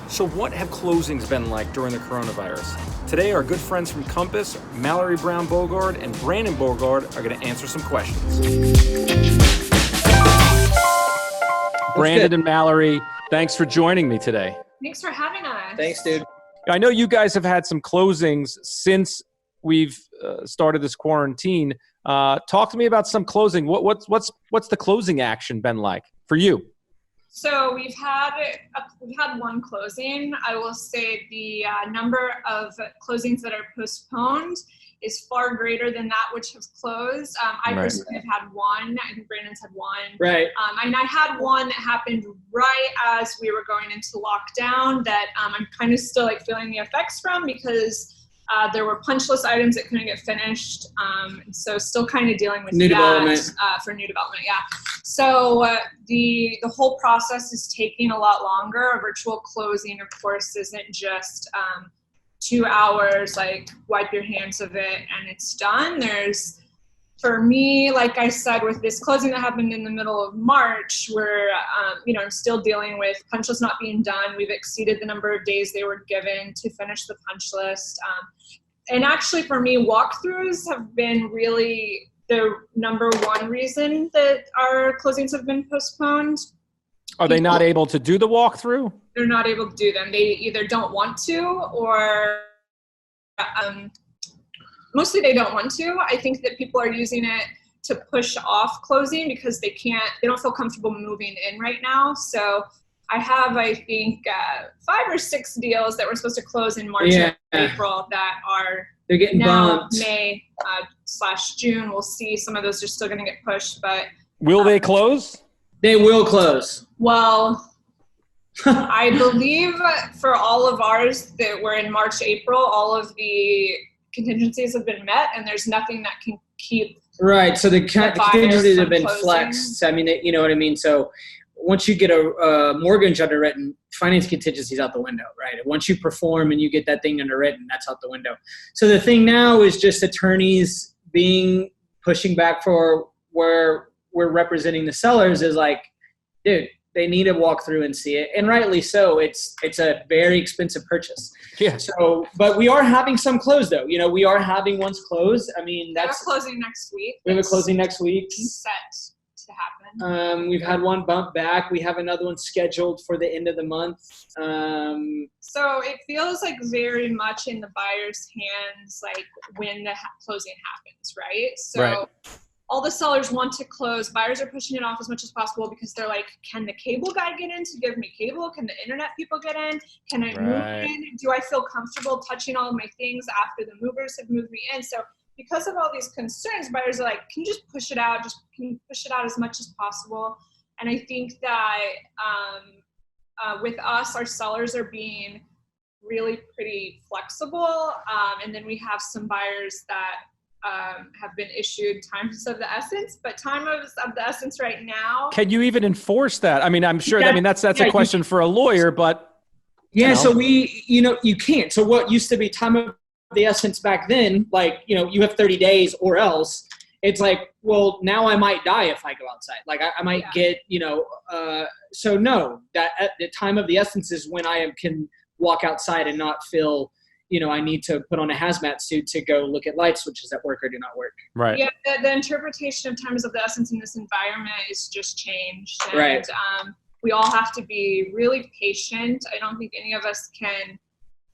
So what have closings been like during the coronavirus? Today, our good friends from Compass, Mallory Brown Bogard and Brandon Bogard, are going to answer some questions. Brandon and Mallory, thanks for joining me today. Thanks for having us. Thanks, dude. I know you guys have had some closings since we've started this quarantine. Talk to me about some closing. What's the closing action been like for you? So we've had one closing. I will say the number of closings that are postponed is far greater than that which have closed. I personally have had one. I think Brandon's had one. Right. And I had one that happened right as we were going into lockdown that I'm kind of still feeling the effects from because there were punch list items that couldn't get finished. So still kind of dealing with new development. For new development, yeah. So the whole process is taking a lot longer. A virtual closing, of course, isn't just 2 hours, wipe your hands of it and it's done. For me, like I said, with this closing that happened in the middle of March, where I'm still dealing with punch list not being done. We've exceeded the number of days they were given to finish the punch list. And actually, for me, walkthroughs have been really the number one reason that our closings have been postponed. Are they not able to do the walkthrough? They're not able to do them. They either don't want to or mostly they don't want to. I think that people are using it to push off closing because they don't feel comfortable moving in right now. So I have, I think, 5 or 6 deals that were supposed to close in March or April that they're getting now bumped. May/June. We'll see. Some of those are still going to get pushed, but will they close? They will close. Well, I believe for all of ours that were in March, April, all of the contingencies have been met, and there's nothing that can keep. Right. So the contingencies have been closing. flexed. I mean, you know what I mean? So once you get a mortgage underwritten, finance contingency's out the window, right? Once you perform and you get that thing underwritten, that's out the window. So the thing now is just attorneys pushing back for where we're representing the sellers is dude, they need to walk through and see it. And rightly so. It's a very expensive purchase. Yeah. So, but we are having some close though. We are having ones close. I mean, that's closing next week. We have a closing next week. Set to happen. We've had one bump back. We have another one scheduled for the end of the month. So it feels very much in the buyer's hands, when the closing happens, right? So. Right. All the sellers want to close. Buyers are pushing it off as much as possible because they're can the cable guy get in to give me cable? Can the internet people get in? Can I move in? Do I feel comfortable touching all of my things after the movers have moved me in? So because of all these concerns, buyers are can you just push it out? Can you push it out as much as possible? And I think that with us, our sellers are being really pretty flexible. And then we have some buyers that have been issued times of the essence, but time of the essence right now. Can you even enforce that? I mean, I'm sure. That's a question for a lawyer, but So you can't. So what used to be time of the essence back then, you have 30 days or else. It's well, now I might die if I go outside. I might get, so no, that at the time of the essence is when I can walk outside and not feel I need to put on a hazmat suit to go look at light switches that work or do not work. Right. Yeah, the interpretation of times of the essence in this environment is just changed. And, right. We all have to be really patient. I don't think any of us can.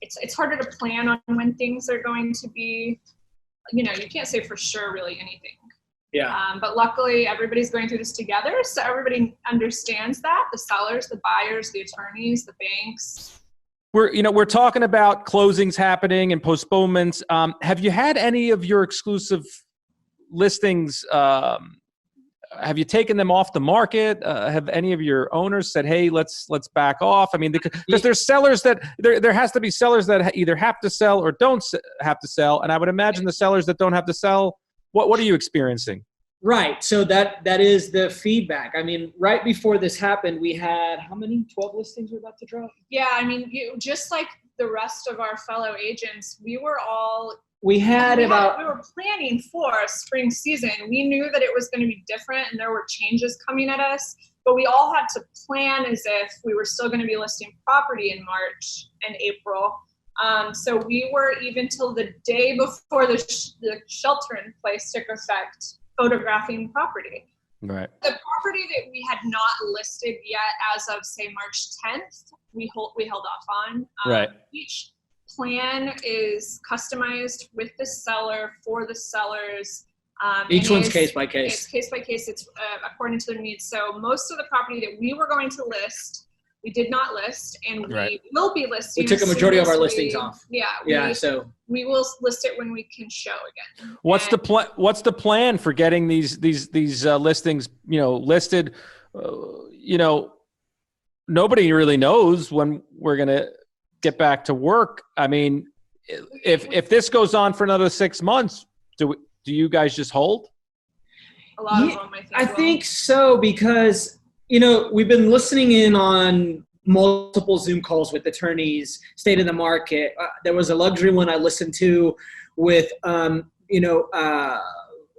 It's harder to plan on when things are going to be. You can't say for sure really anything. Yeah. But luckily, everybody's going through this together, so everybody understands that. The sellers, the buyers, the attorneys, the banks. We're talking about closings happening and postponements. Have you had any of your exclusive listings? Have you taken them off the market? Have any of your owners said, "Hey, let's back off"? I mean, because there's sellers that there has to be sellers that either have to sell or don't have to sell, and I would imagine the sellers that don't have to sell. What are you experiencing? Right. So that is the feedback. I mean, right before this happened, we had how many? 12 listings were about to drop? Yeah. I mean, just like the rest of our fellow agents, we were planning for a spring season. We knew that it was going to be different and there were changes coming at us. but we all had to plan as if we were still going to be listing property in March and April. So we were, even till the day before the shelter in place took effect, photographing property. Right. The property that we had not listed yet as of, say, March 10th, we held off on. Right. Each plan is customized with the seller, for the sellers. Each one's case by case. It's case by case. It's according to their needs. So most of the property that we were going to list, we did not list, and we will be listing. We took a majority of our listings off. Yeah. So we will list it when we can show again. What's the plan for getting these listings, listed? Nobody really knows when we're going to get back to work. I mean, if this goes on for another 6 months, do you guys just hold? A lot of them, I think so, because we've been listening in on multiple Zoom calls with attorneys, state of the market. There was a luxury one I listened to with,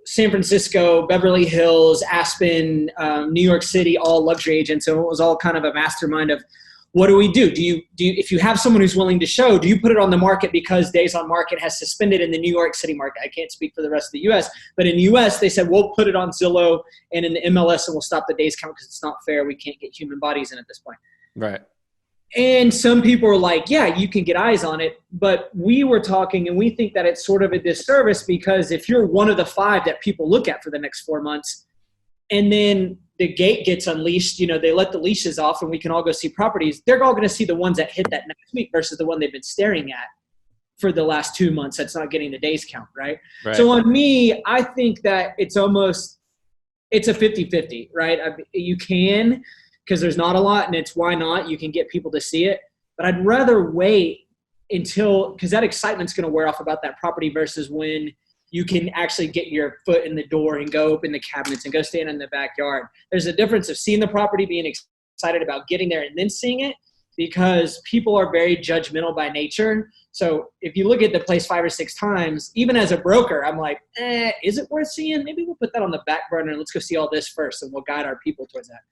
San Francisco, Beverly Hills, Aspen, New York City, all luxury agents. So it was all kind of a mastermind of, what do we do? Do you, if you have someone who's willing to show, do you put it on the market because days on market has suspended in the New York City market? I can't speak for the rest of the U.S., but in the U.S. they said, we'll put it on Zillow and in the MLS, and we'll stop the days count because it's not fair. We can't get human bodies in at this point. Right. And some people are like, yeah, you can get eyes on it. But we were talking, and we think that it's sort of a disservice, because if you're one of the 5 that people look at for the next 4 months, and then the gate gets unleashed, they let the leashes off and we can all go see properties, they're all going to see the ones that hit that next week versus the one they've been staring at for the last 2 months that's not getting the days count, right? So on me, I think that it's a 50-50, right? You can, because there's not a lot, and it's why not? You can get people to see it. But I'd rather wait because that excitement's going to wear off about that property versus when you can actually get your foot in the door and go open the cabinets and go stand in the backyard. There's a difference of seeing the property, being excited about getting there, and then seeing it, because people are very judgmental by nature. So if you look at the place 5 or 6 times, even as a broker, I'm like, is it worth seeing? Maybe we'll put that on the back burner and let's go see all this first, and we'll guide our people towards that.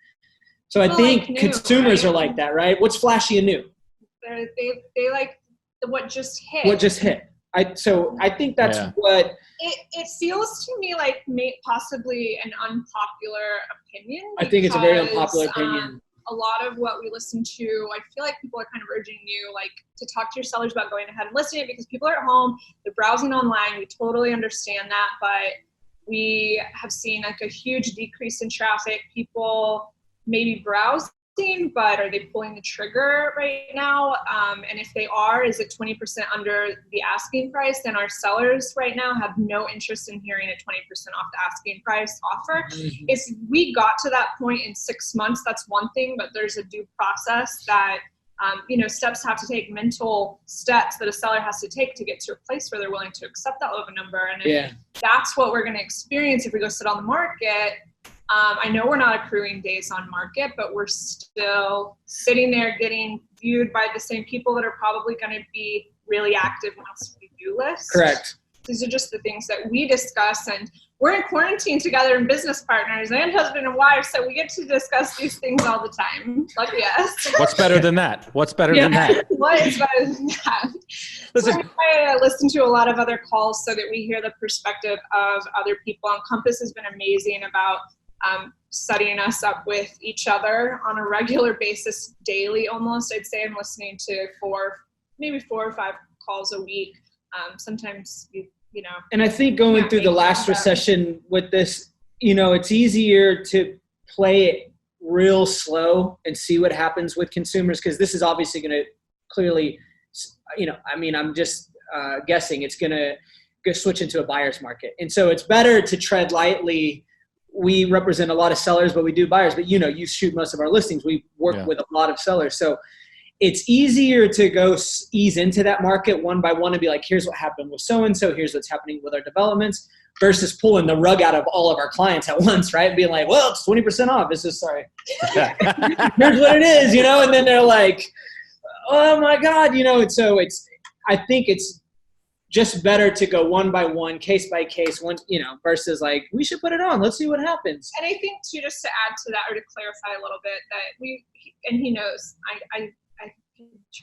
So I think like consumers are like that, right? What's flashy and new? They like what just hit. What just hit. So I think that's what it feels to me like possibly an unpopular opinion. I think it's a very unpopular opinion. A lot of what we listen to, I feel like people are kind of urging you like to talk to your sellers about going ahead and listing it, because people are at home, they're browsing online. We totally understand that, but we have seen like a huge decrease in traffic. People maybe browsing, but are they pulling the trigger right now? And if they are, is it 20% under the asking price? Then our sellers right now have no interest in hearing a 20% off the asking price offer. Mm-hmm. If we got to that point in 6 months, that's one thing, but there's a due process that, steps have to take, mental steps that a seller has to take to get to a place where they're willing to accept that low of a number. And if that's what we're going to experience if we go sit on the market. I know we're not accruing days on market, but we're still sitting there getting viewed by the same people that are probably going to be really active once we do list. Correct. These are just the things that we discuss, and we're in quarantine together and business partners and husband and wife, so we get to discuss these things all the time. Lucky us. What's better than that? What's better than that? What is better than that? Listen, so I listen to a lot of other calls so that we hear the perspective of other people, and Compass has been amazing about setting us up with each other on a regular basis, daily almost. I'd say I'm listening to 4 or 5 calls a week. Sometimes, And I think going through the last recession with this, it's easier to play it real slow and see what happens with consumers, because this is obviously going to clearly, I'm just guessing it's going to switch into a buyer's market. And so it's better to tread lightly. We represent a lot of sellers, but we do buyers. But, you shoot most of our listings. We work with a lot of sellers. So it's easier to go ease into that market one by one and be like, here's what happened with so-and-so. Here's what's happening with our developments, versus pulling the rug out of all of our clients at once, right? Being like, well, it's 20% off. It's just, sorry. Here's what it is, And then they're like, oh, my God, And so I think it's just better to go one by one, case by case, versus like, we should put it on. Let's see what happens. And I think too, just to add to that or to clarify a little bit, that he knows, I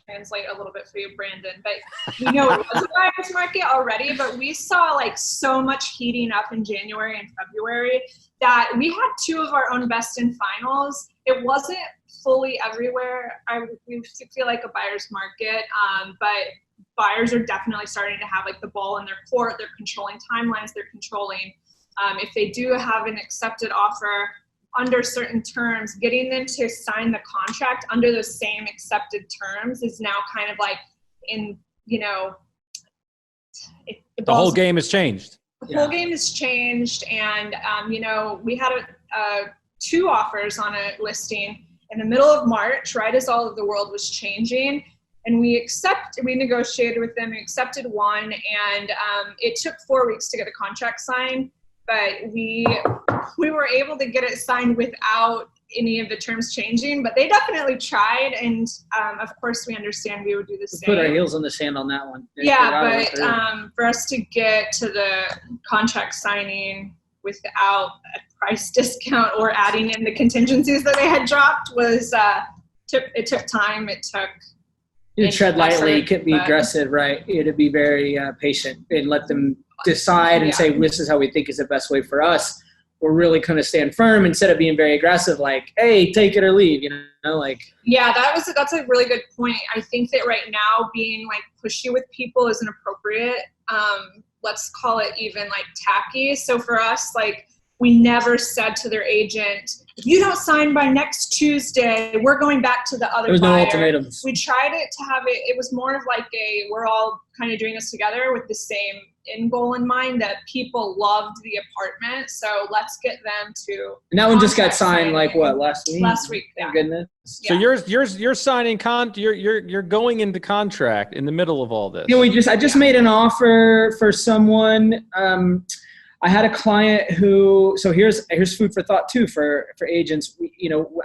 translate a little bit for you, Brandon, but we know it was a buyer's market already, but we saw like so much heating up in January and February that we had 2 of our own best in finals. It wasn't fully everywhere. We feel like a buyer's market, but buyers are definitely starting to have like the ball in their court. They're controlling timelines. They're controlling, if they do have an accepted offer under certain terms, getting them to sign the contract under those same accepted terms is now kind of like the whole game has changed. The whole game has changed. And, we had 2 offers on a listing in the middle of March, right as all of the world was changing. And we negotiated with them, we accepted one, and it took 4 weeks to get a contract signed. But we were able to get it signed without any of the terms changing, but they definitely tried. And of course we understand we would do the same. Put our heels on the sand on that one. Yeah, but for us to get to the contract signing without a price discount or adding in the contingencies that they had dropped was, it took time. It took, you tread lightly, you can't be aggressive, right? You had to be very patient and let them decide and say, this is how we think is the best way for us. We're really kind of stand firm instead of being very aggressive, like, hey, take it or leave, like. Yeah, that's a really good point. I think that right now being like pushy with people isn't appropriate. Let's call it even like tacky. So for us, like, we never said to their agent, if you don't sign by next Tuesday, we're going back to the other buyer. There was no ultimatums. We tried to have it was more of like we're all kind of doing this together with the same end goal in mind, that people loved the apartment. So let's get them to. And that one just got signed like what, last week? Last week, yeah. Thank goodness. So you're signing you're going into contract in the middle of all this. I just made an offer for someone. I had a client who, so here's food for thought too for agents.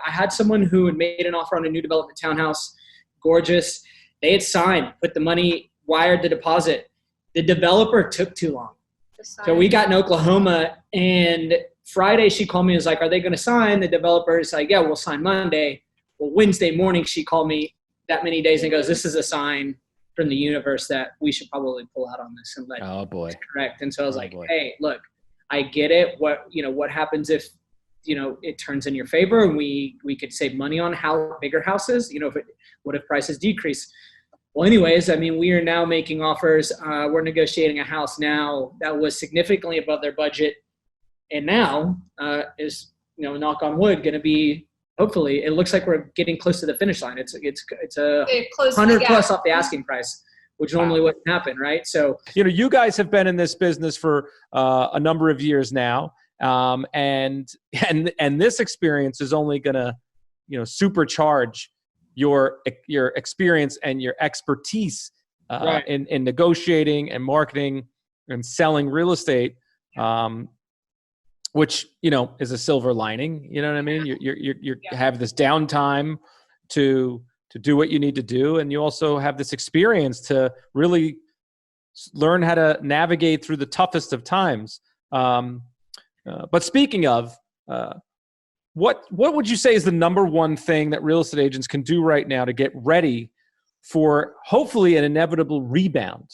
I had someone who had made an offer on a new development townhouse, gorgeous. They had signed, put the money, wired the deposit. The developer took too long. So we got in Oklahoma, and Friday she called me and was like, are they going to sign? The developer is like, yeah, we'll sign Monday. Well, Wednesday morning she called me that many days and goes, this is a sign from the universe that we should probably pull out on this and let correct. And so I was hey, look, I get it. What happens if, it turns in your favor and we could save money on bigger houses, what if prices decrease? Well, anyways, we are now making offers. We're negotiating a house now that was significantly above their budget. And now is, knock on wood, going to be, hopefully, it looks like we're getting close to the finish line. It's 100 plus off the asking price, which normally wouldn't happen, right? So, you guys have been in this business for a number of years now, and this experience is only going to, supercharge your experience and your expertise in negotiating and marketing and selling real estate. Which, is a silver lining, you know what I mean? You have this downtime to do what you need to do. And you also have this experience to really learn how to navigate through the toughest of times. But speaking of, what would you say is the number one thing that real estate agents can do right now to get ready for hopefully an inevitable rebound?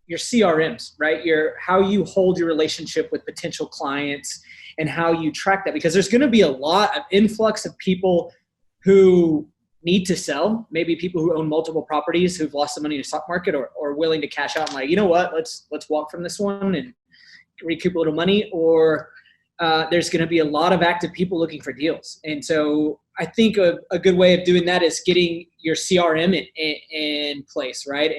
Your CRMs, right? How you hold your relationship with potential clients and how you track that, because there's going to be a lot of influx of people who need to sell, maybe people who own multiple properties who've lost some money in the stock market or willing to cash out and like, you know what, let's walk from this one and recoup a little money, or there's going to be a lot of active people looking for deals. And so I think a good way of doing that is getting your CRM in place, right?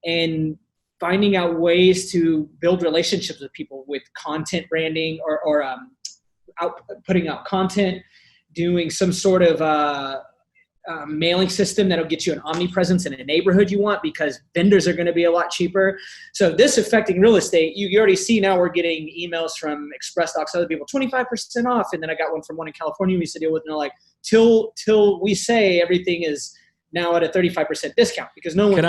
And finding out ways to build relationships with people with content branding or putting out content, doing some sort of mailing system that'll get you an omnipresence in a neighborhood you want, because vendors are going to be a lot cheaper. So this affecting real estate, you already see now we're getting emails from Express Docs, other people, 25% off. And then I got one from one in California we used to deal with, and they're like, till we say everything is now at a 35% discount because no one.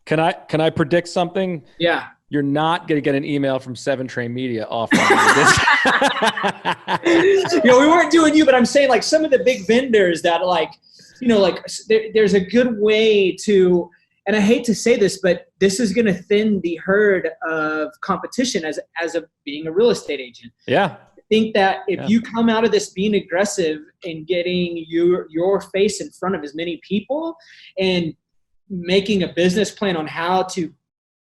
Can I predict something? Yeah. You're not going to get an email from 7 Train Media offering this. We weren't doing you, but I'm saying like some of the big vendors that there's a good way to, and I hate to say this, but this is going to thin the herd of competition as being a real estate agent. Yeah. I think that if you come out of this being aggressive and getting your face in front of as many people and making a business plan on how to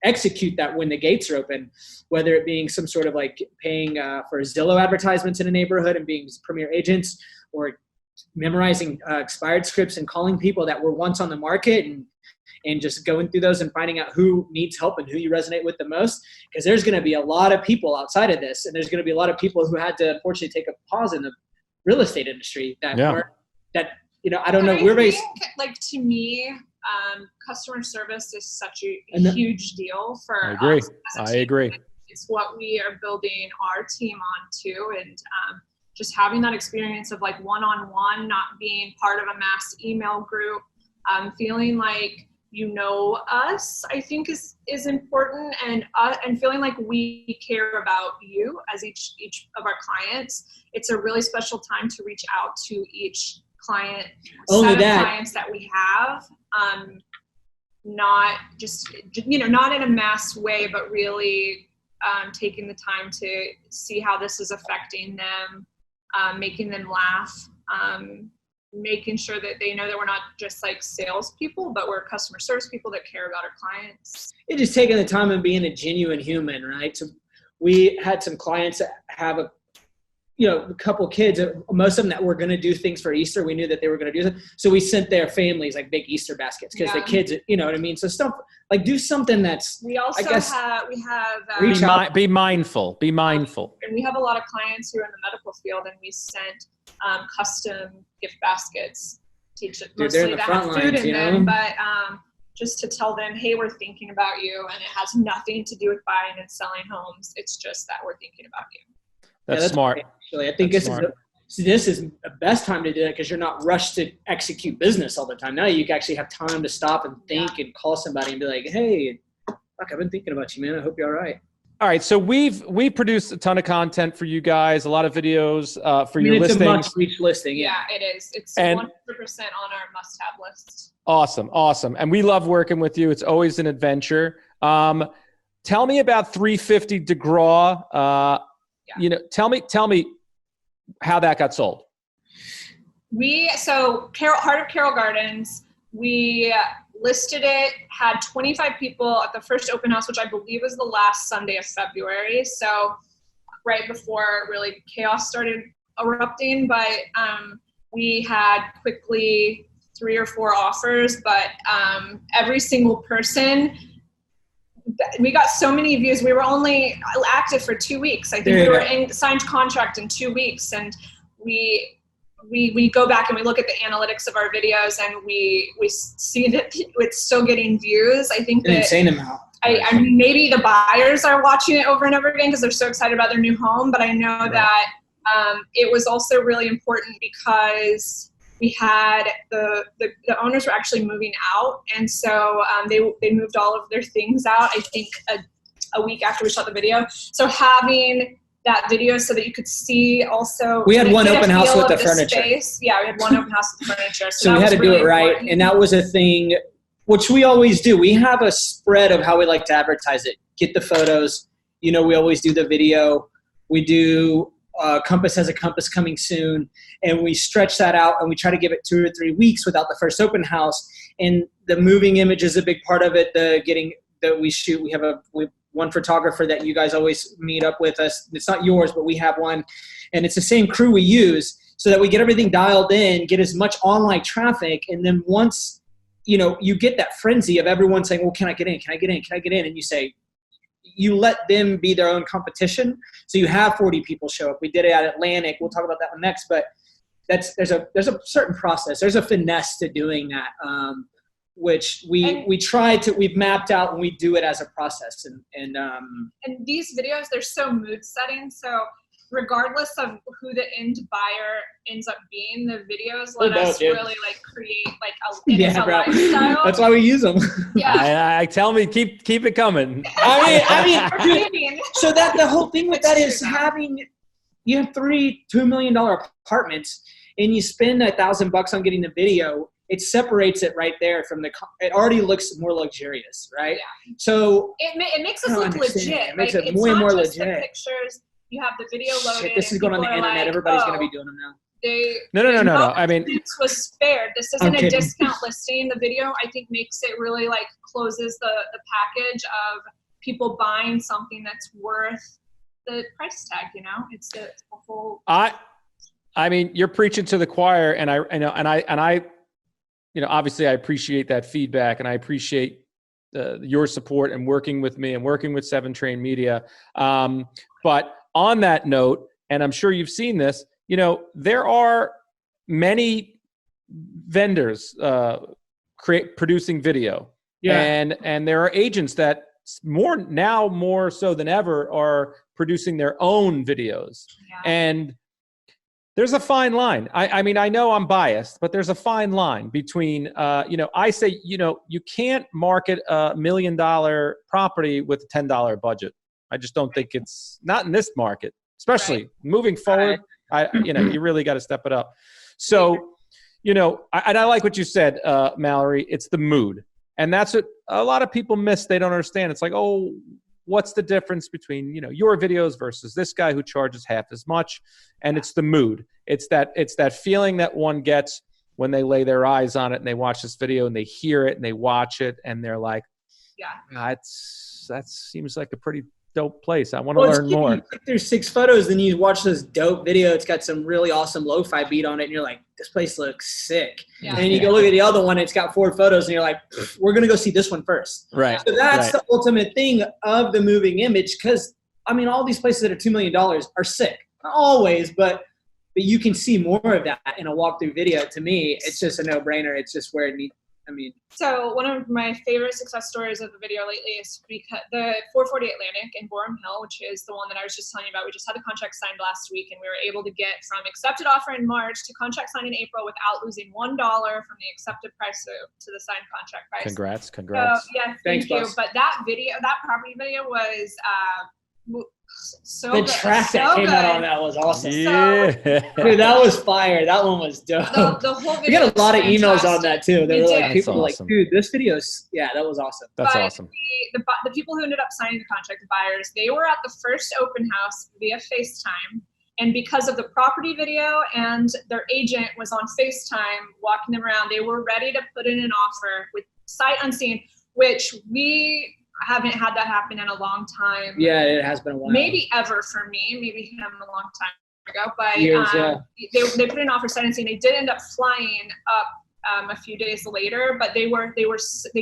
execute that when the gates are open, whether it being some sort of like paying for Zillow advertisements in a neighborhood and being premier agents, or memorizing expired scripts and calling people that were once on the market and just going through those and finding out who needs help and who you resonate with the most. Because there's going to be a lot of people outside of this, and there's going to be a lot of people who had to unfortunately take a pause in the real estate industry that I don't know. I think, like, to me, customer service is such a huge deal for I agree. us as a I team. agree. It's what we are building our team on too, and just having that experience of like one-on-one, not being part of a mass email group, feeling like us, I think is important, and feeling like we care about you as each of our clients. It's a really special time to reach out to each client, set of clients that we have, not just, not in a mass way, but really taking the time to see how this is affecting them, making them laugh, making sure that they know that we're not just like salespeople, but we're customer service people that care about our clients. It's just taking the time and being a genuine human, right? So we had some clients that have a couple kids, most of them that were going to do things for Easter. We knew that they were going to do it. So we sent their families like big Easter baskets because the kids, you know what I mean? So stuff like do something that's, we also be mindful. And we have a lot of clients who are in the medical field, and we sent custom gift baskets, mostly that have food in them, but just to tell them, hey, we're thinking about you, and it has nothing to do with buying and selling homes. It's just that we're thinking about you. That's smart. Great, actually, I think this is the best time to do it because you're not rushed to execute business all the time. Now you actually have time to stop and think and call somebody and be like, hey, fuck, I've been thinking about you, man. I hope you're all right. All right. So we produced a ton of content for you guys, a lot of videos for your listings. It's a must-reach listing. Yeah, it is. It's 100% on our must-have list. Awesome. And we love working with you. It's always an adventure. Tell me about 350 DeGraw. Tell me how that got sold. Heart of Carroll Gardens, we listed it, had 25 people at the first open house, which I believe was the last Sunday of February. So right before really chaos started erupting, but we had quickly 3 or 4 offers, but every single person, we got so many views. We were only active for 2 weeks. I think we were in signed contract in 2 weeks, and we go back and we look at the analytics of our videos, and we see that it's still getting views. I think an insane amount. I maybe the buyers are watching it over and over again because they're so excited about their new home, but I know that it was also really important because we had the owners were actually moving out, and so they moved all of their things out, I think a week after we shot the video. So having that video so that you could see also. We had one open house with the furniture. Space. Yeah, we had one open house with the furniture. So we had to do it right. And that was a thing, which we always do. We have a spread of how we like to advertise it. Get the photos. We always do the video. We do Compass has a Compass coming soon. And we stretch that out, and we try to give it 2 or 3 weeks without the first open house. And the moving image is a big part of it. We shoot. We have one photographer that you guys always meet up with us. It's not yours, but we have one. And it's the same crew we use so that we get everything dialed in, get as much online traffic. And then once, you get that frenzy of everyone saying, well, can I get in? Can I get in? Can I get in? And you say, you let them be their own competition. So you have 40 people show up. We did it at Atlantic. We'll talk about that one next, but there's a certain process. There's a finesse to doing that. Which we've mapped out, and we do it as a process. And these videos, they're so mood setting. So regardless of who the end buyer ends up being, the videos let us really like create like a lifestyle. That's why we use them. Yeah. I tell me, keep it coming. I mean, so that the whole thing with that is you have 3 $2 million apartments and you spend $1,000 on getting the video. It separates it right there from it already looks more luxurious, right? Yeah. So it makes us look legit. It makes like, it way more legit. The pictures. You have the video loaded. This is going on the internet. Like, everybody's going to be doing them now. No. I mean, this was spared. This isn't a discount listing. The video, I think, makes it really like closes the package of people buying something that's worth the price tag. You know, it's the whole. I mean, you're preaching to the choir, and I, you know, obviously I appreciate that feedback, and I appreciate your support and working with me and working with 7 Train Media. But on that note, and I'm sure you've seen this, you know, there are many vendors producing video, and there are agents that more so than ever are producing their own videos, and there's a fine line. I mean, I know I'm biased, but there's a fine line between, you know, I say, you know, you can't market a $1 million property with a $10 budget. I just don't think it's not in this market, especially moving forward. You know, you really got to step it up. So, you know, I like what you said, Mallory. It's the mood, and that's what a lot of people miss. They don't understand. It's like, oh, what's the difference between, you know, your videos versus this guy who charges half as much? And it's the mood. It's that feeling that one gets when they lay their eyes on it and they watch this video and they hear it and they watch it and they're like, that seems like a pretty dope place. I want to learn more. You click through 6 photos, then you watch this dope video. It's got some really awesome lo-fi beat on it, and you're like, this place looks sick. Yeah. And then you go look at the other one, it's got 4 photos, and you're like, we're going to go see this one first. Right. So that's the ultimate thing of the moving image, because, I mean, all these places that are $2 million are sick. Not always, but you can see more of that in a walkthrough video. To me, it's just a no-brainer. It's just where it needs. So one of my favorite success stories of the video lately is because the 440 Atlantic in Borum Hill, which is the one that I was just telling you about. We just had the contract signed last week, and we were able to get from accepted offer in March to contract signed in April without losing $1 from the accepted price to the signed contract price. Congrats. So, yeah, thank you. Boss. But that property video was so the good. track that came out on that was awesome. Yeah. Dude, that was fire. That one was dope. The whole video. We got a lot of emails on that too. There were like people awesome. like, dude, this video's that was awesome. That's awesome. The people who ended up signing the contract, the buyers, they were at the first open house via FaceTime. And because of the property video and their agent was on FaceTime walking them around, they were ready to put in an offer with sight unseen, which we haven't had that happen in a long time. Yeah, it has been a while. Maybe ever for me, maybe him a long time ago. But Years, they put in an offer sight unseen. They did end up flying up a few days later, but they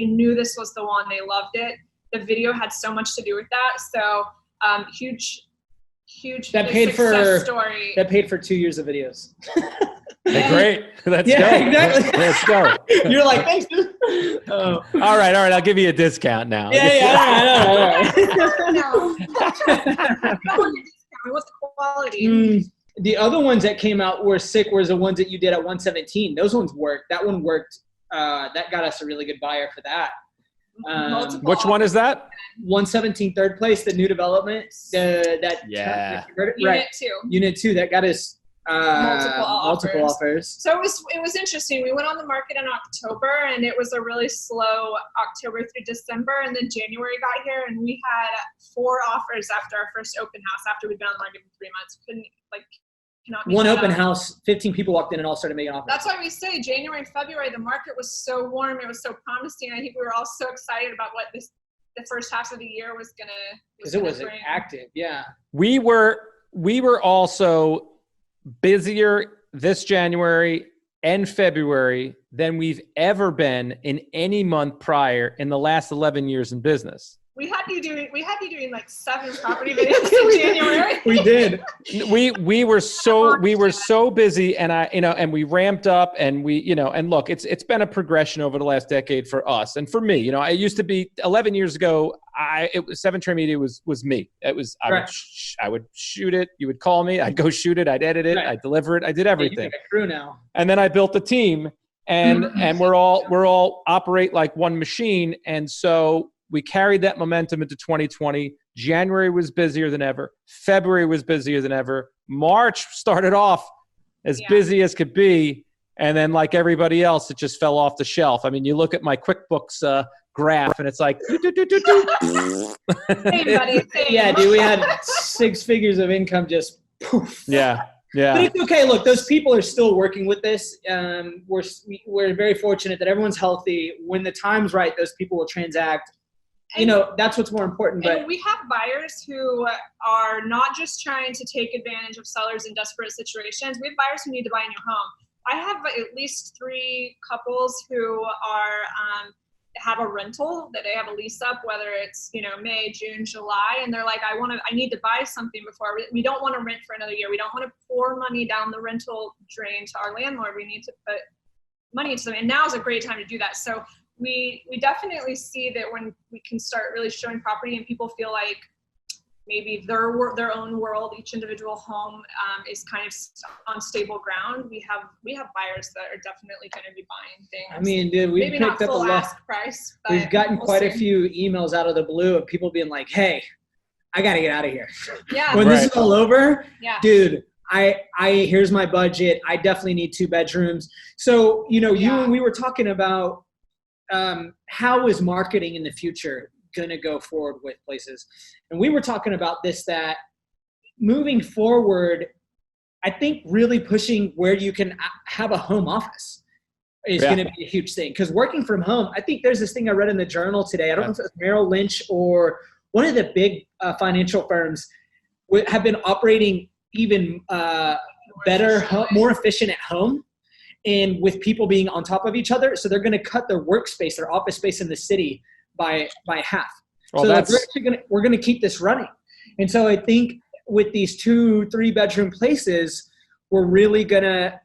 knew this was the one. They loved it. The video had so much to do with that. So huge that paid success story. That paid for 2 years of videos. Great. Let's go. Exactly. Let's go. You're like, thanks, dude. All right. I'll give you a discount now. Yeah. No. What's the quality? The other ones that came out were sick. Was the ones that you did at 117. Those ones worked. That one worked. That got us a really good buyer for that. Which one is that? 117, third place, the new development. Unit 2. That got us multiple offers. So it was interesting. We went on the market in October, and it was a really slow October through December, and then January got here, and we had 4 offers after our first open house. After we'd been on the market for 3 months, one open house, 15 people walked in and all started making offers. That's why we say January and February, the market was so warm. It was so promising. I think we were all so excited about what the first half of the year was gonna. Because it was active, yeah. We were also busier this January and February than we've ever been in any month prior in the last 11 years in business. We had you doing like 7 property videos in January. We did. We were so busy, and and we ramped up, and and look, it's been a progression over the last decade for us and for me. I used to be 11 years ago. It was 7 Train Media was me. It was I would shoot it. You would call me. I'd go shoot it. I'd edit it. Right. I'd deliver it. I did everything. You got a crew now. And then I built a team, and we're all operate like one machine, and so we carried that momentum into 2020. January was busier than ever. February was busier than ever. March started off as busy as could be. And then like everybody else, it just fell off the shelf. I mean, you look at my QuickBooks graph and it's like, Same, buddy, same. Yeah, dude, we had 6 figures of income just poof. Yeah. But it's okay. Look, those people are still working with this. We're very fortunate that everyone's healthy. When the time's right, those people will transact. That's what's more important. But we have buyers who are not just trying to take advantage of sellers in desperate situations. We have buyers who need to buy a new home. I have at least 3 couples who are have a rental that they have a lease up, whether it's May, June, July, and they're like, I need to buy something before we don't want to rent for another year. We don't want to pour money down the rental drain to our landlord. We need to put money into them, and now is a great time to do that. So we definitely see that when we can start really showing property and people feel like maybe their own world, each individual home is kind of on stable ground. We have buyers that are definitely going to be buying things. I mean, dude, we've picked up a lot. Ask price, we've gotten quite a few emails out of the blue of people being like, "Hey, I got to get out of here." Yeah. When this is all over, dude. Here's my budget. I definitely need 2 bedrooms. So you and we were talking about how is marketing in the future going to go forward with places. And we were talking about this, that moving forward, I think really pushing where you can have a home office is going to be a huge thing. Because working from home, I think there's this thing I read in the journal today. I don't know if it was Merrill Lynch or one of the big financial firms have been operating even better, more efficient at home, and with people being on top of each other. So they're going to cut their workspace, their office space in the city by half. Well, so we're going to keep this running. And so I think with these 2-3 bedroom places, we're really going to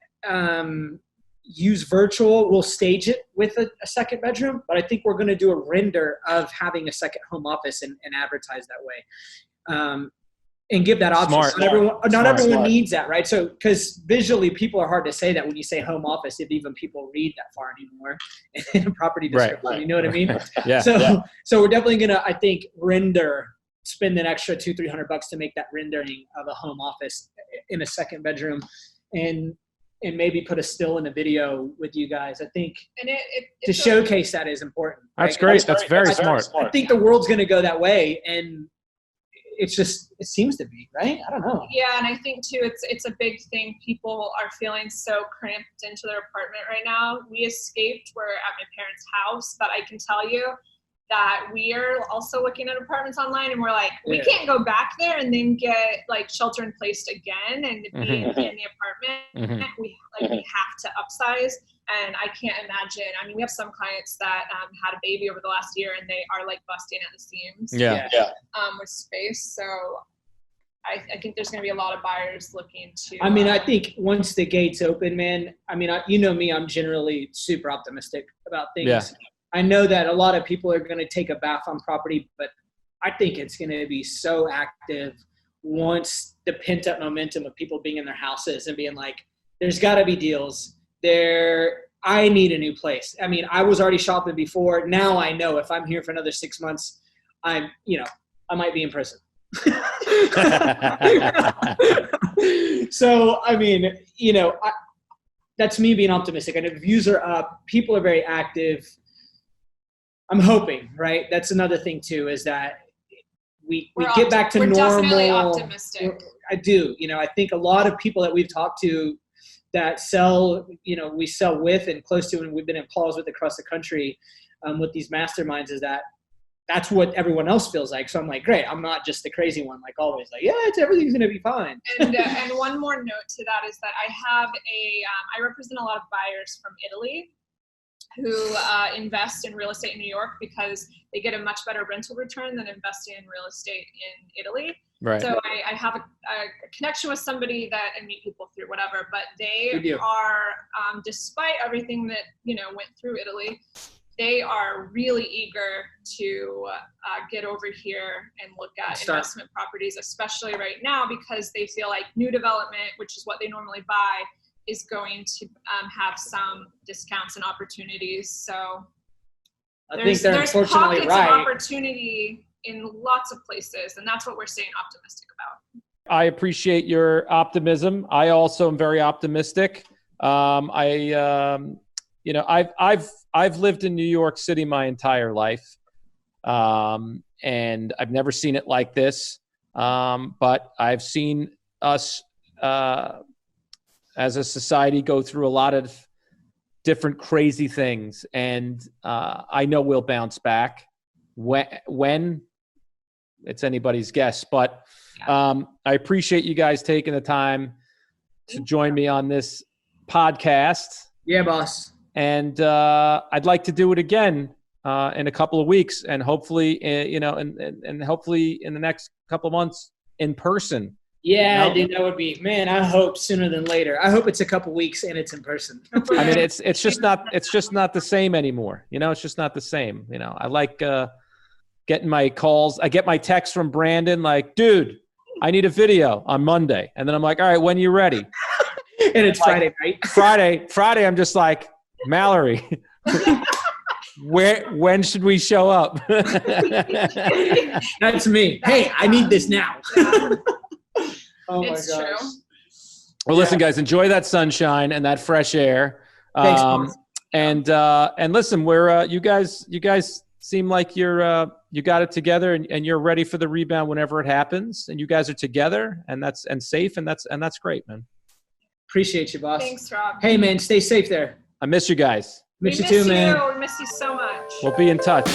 use virtual. We'll stage it with a second bedroom, but I think we're going to do a render of having a second home office and advertise that way. And give that option. Not everyone needs that, right? So, because visually people are hard to say that when you say home office, if even people read that far anymore in a property description. Right. You know what I mean? So we're definitely going to, I think, spend an extra $200-300 to make that rendering of a home office in a second bedroom, and maybe put a still in a video with you guys. I think to showcase that is important. That's great. That's very smart. I think the world's going to go that way, and it seems to be, right? I don't know. Yeah, and I think too, it's a big thing. People are feeling so cramped into their apartment right now. We escaped. We're at my parents' house, but I can tell you that we are also looking at apartments online, and we're like, we can't go back there and then get like shelter in place again and be in the apartment. We have to upsize. And I can't imagine. I mean, we have some clients that had a baby over the last year, and they are like busting at the seams. With space. So I think there's going to be a lot of buyers looking to. I mean, I think once the gates open, man. I mean, you know me. I'm generally super optimistic about things. Yeah. I know that a lot of people are going to take a bath on property, but I think it's going to be so active once the pent-up momentum of people being in their houses and being like, there's got to be deals. I need a new place. I mean, I was already shopping before. Now I know if I'm here for another 6 months, I might be in prison. So, I mean, that's me being optimistic. And if views are up, people are very active. I'm hoping, right? That's another thing too, is that we get back to normal. We're definitely optimistic. I do. I think a lot of people that we've talked to that sell, we sell with and close to, and we've been in calls with across the country with these masterminds, is that's what everyone else feels like. So I'm like, great. I'm not just the crazy one, like always, like, everything's going to be fine. And one more note to that is that I represent a lot of buyers from Italy who invest in real estate in New York because they get a much better rental return than investing in real estate in Italy. Right. So I have a connection with somebody that I meet people through, whatever, but they are, despite everything that, went through Italy, they are really eager to get over here and look at investment properties, especially right now, because they feel like new development, which is what they normally buy, is going to have some discounts and opportunities. So I think they're unfortunately pockets of opportunity in lots of places, and that's what we're staying optimistic about. I appreciate your optimism. I also am very optimistic. I've lived in New York City my entire life, and I've never seen it like this. But I've seen us as a society go through a lot of different crazy things, and I know we'll bounce back. When it's anybody's guess, but I appreciate you guys taking the time to join me on this podcast. Yeah, boss. And I'd like to do it again in a couple of weeks, and hopefully, and hopefully in the next couple of months in person. Yeah, dude, that would be, man, I hope sooner than later. I hope it's a couple weeks and it's in person. I mean, it's just not the same anymore. It's just not the same. I like getting my calls. I get my text from Brandon like, dude, I need a video on Monday. And then I'm like, all right, when you ready? And it's Friday, right? Friday, I'm just like, Mallory, when should we show up? That's me. Hey, I need this now. Oh my gosh. True. Well, listen, guys, enjoy that sunshine and that fresh air. Thanks, boss. And listen, we're you guys seem like you got it together, and you're ready for the rebound whenever it happens, and you guys are together and safe, and that's great, man. Appreciate you, boss. Thanks, Rob. Hey, man, stay safe there. I miss you guys. Miss you too, man. We miss you so much. We'll be in touch.